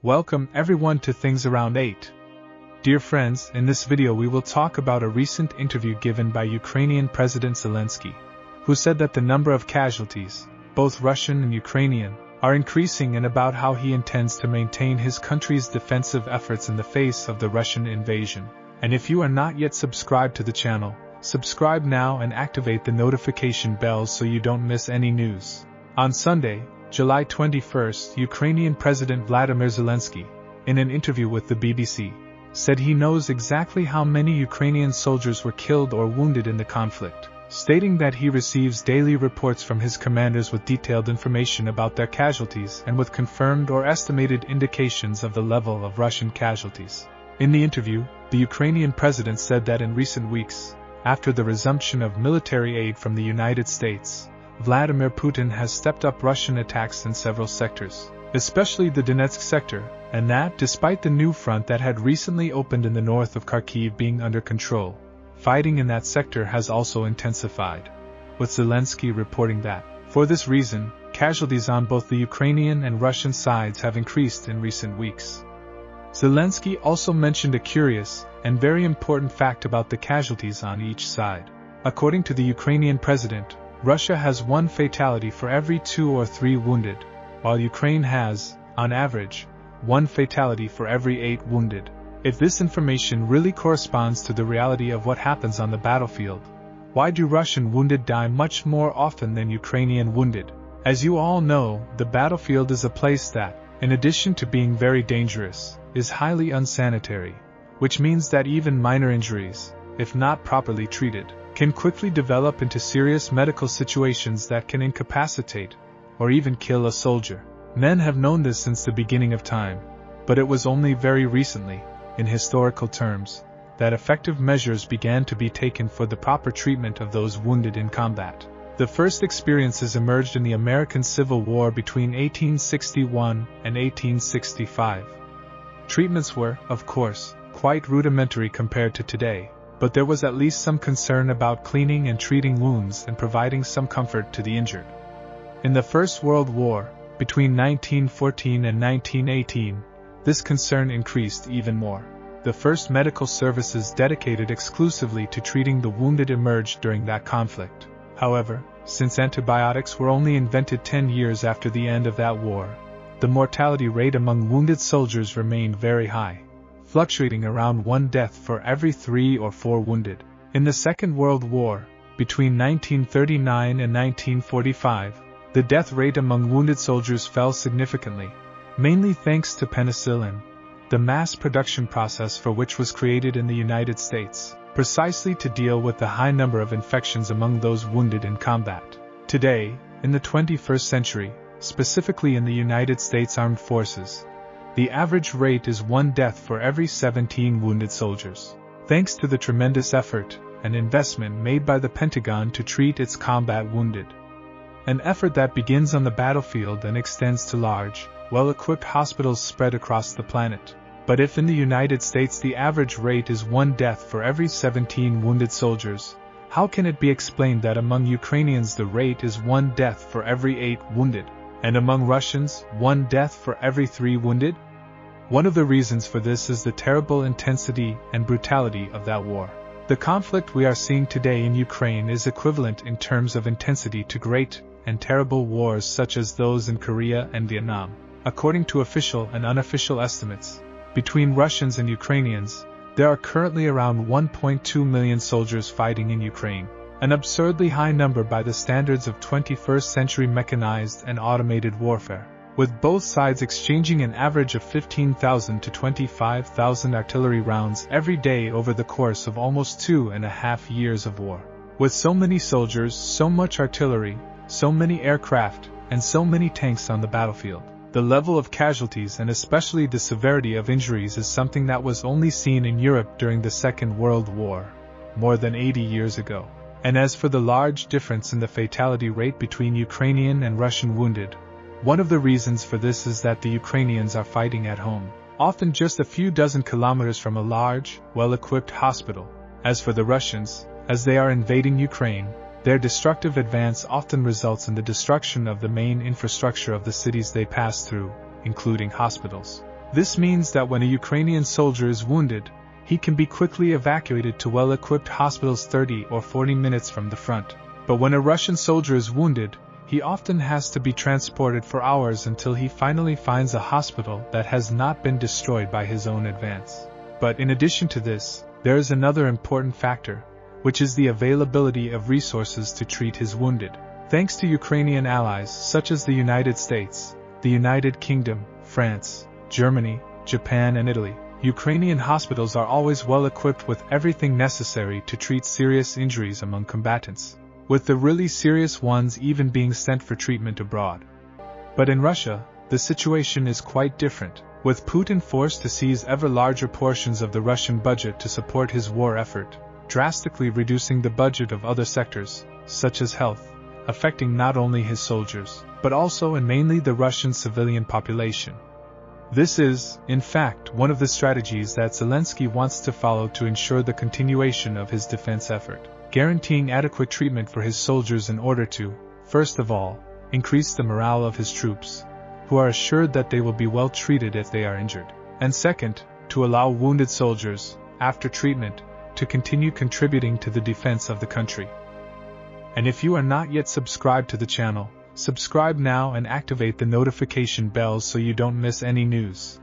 Welcome everyone to Things Around 8. Dear friends, in this video we will talk about a recent interview given by Ukrainian President Zelensky, who said that the number of casualties, both Russian and Ukrainian, are increasing and about how he intends to maintain his country's defensive efforts in the face of the Russian invasion. And if you are not yet subscribed to the channel, subscribe now and activate the notification bells so you don't miss any news. On Sunday, July 21st, Ukrainian President Vladimir Zelensky, in an interview with the BBC, said he knows exactly how many Ukrainian soldiers were killed or wounded in the conflict, stating that he receives daily reports from his commanders with detailed information about their casualties and with confirmed or estimated indications of the level of Russian casualties. In the interview, the Ukrainian president said that in recent weeks, after the resumption of military aid from the United States, Vladimir Putin has stepped up Russian attacks in several sectors, especially the Donetsk sector, and that, despite the new front that had recently opened in the north of Kharkiv being under control, fighting in that sector has also intensified, with Zelensky reporting that, for this reason, casualties on both the Ukrainian and Russian sides have increased in recent weeks. Zelensky also mentioned a curious and very important fact about the casualties on each side. According to the Ukrainian president, Russia has 1 fatality for every 2 or 3 wounded, while Ukraine has, on average, 1 fatality for every 8 wounded. If this information really corresponds to the reality of what happens on the battlefield, why do Russian wounded die much more often than Ukrainian wounded? As you all know, the battlefield is a place that, in addition to being very dangerous, is highly unsanitary, which means that even minor injuries, if not properly treated, can quickly develop into serious medical situations that can incapacitate or even kill a soldier. Men have known this since the beginning of time, but it was only very recently, in historical terms, that effective measures began to be taken for the proper treatment of those wounded in combat. The first experiences emerged in the American Civil War between 1861 and 1865. Treatments were, of course, quite rudimentary compared to today, but there was at least some concern about cleaning and treating wounds and providing some comfort to the injured. In the First World War, between 1914 and 1918, this concern increased even more. The first medical services dedicated exclusively to treating the wounded emerged during that conflict. However, since antibiotics were only invented 10 years after the end of that war, the mortality rate among wounded soldiers remained very high, fluctuating around 1 death for every 3 or 4 wounded. In the Second World War, between 1939 and 1945, the death rate among wounded soldiers fell significantly, mainly thanks to penicillin, the mass production process for which was created in the United States, precisely to deal with the high number of infections among those wounded in combat. Today, in the 21st century, specifically in the United States Armed Forces, the average rate is 1 death for every 17 wounded soldiers. Thanks to the tremendous effort and investment made by the Pentagon to treat its combat wounded. An effort that begins on the battlefield and extends to large, well-equipped hospitals spread across the planet. But if in the United States the average rate is 1 death for every 17 wounded soldiers, how can it be explained that among Ukrainians the rate is 1 death for every 8 wounded, and among Russians 1 death for every 3 wounded? One of the reasons for this is the terrible intensity and brutality of that war. The conflict we are seeing today in Ukraine is equivalent in terms of intensity to great and terrible wars such as those in Korea and Vietnam. According to official and unofficial estimates, between Russians and Ukrainians, there are currently around 1.2 million soldiers fighting in Ukraine, an absurdly high number by the standards of 21st century mechanized and automated warfare, with both sides exchanging an average of 15,000 to 25,000 artillery rounds every day over the course of almost 2.5 years of war. With so many soldiers, so much artillery, so many aircraft, and so many tanks on the battlefield, the level of casualties and especially the severity of injuries is something that was only seen in Europe during the Second World War, more than 80 years ago. And as for the large difference in the fatality rate between Ukrainian and Russian wounded, one of the reasons for this is that the Ukrainians are fighting at home, often just a few dozen kilometers from a large, well-equipped hospital. As for the Russians, as they are invading Ukraine, their destructive advance often results in the destruction of the main infrastructure of the cities they pass through, including hospitals. This means that when a Ukrainian soldier is wounded, he can be quickly evacuated to well-equipped hospitals 30 or 40 minutes from the front. But when a Russian soldier is wounded, he often has to be transported for hours until he finally finds a hospital that has not been destroyed by his own advance. But in addition to this, there is another important factor, which is the availability of resources to treat his wounded. Thanks to Ukrainian allies such as the United States, the United Kingdom, France, Germany, Japan and Italy, Ukrainian hospitals are always well equipped with everything necessary to treat serious injuries among combatants, with the really serious ones even being sent for treatment abroad. But in Russia, the situation is quite different, with Putin forced to seize ever larger portions of the Russian budget to support his war effort, drastically reducing the budget of other sectors, such as health, affecting not only his soldiers, but also and mainly the Russian civilian population. This is, in fact, one of the strategies that Zelensky wants to follow to ensure the continuation of his defense effort, guaranteeing adequate treatment for his soldiers in order to, first of all, increase the morale of his troops, who are assured that they will be well treated if they are injured, and second, to allow wounded soldiers, after treatment, to continue contributing to the defense of the country. And if you are not yet subscribed to the channel, subscribe now and activate the notification bell so you don't miss any news.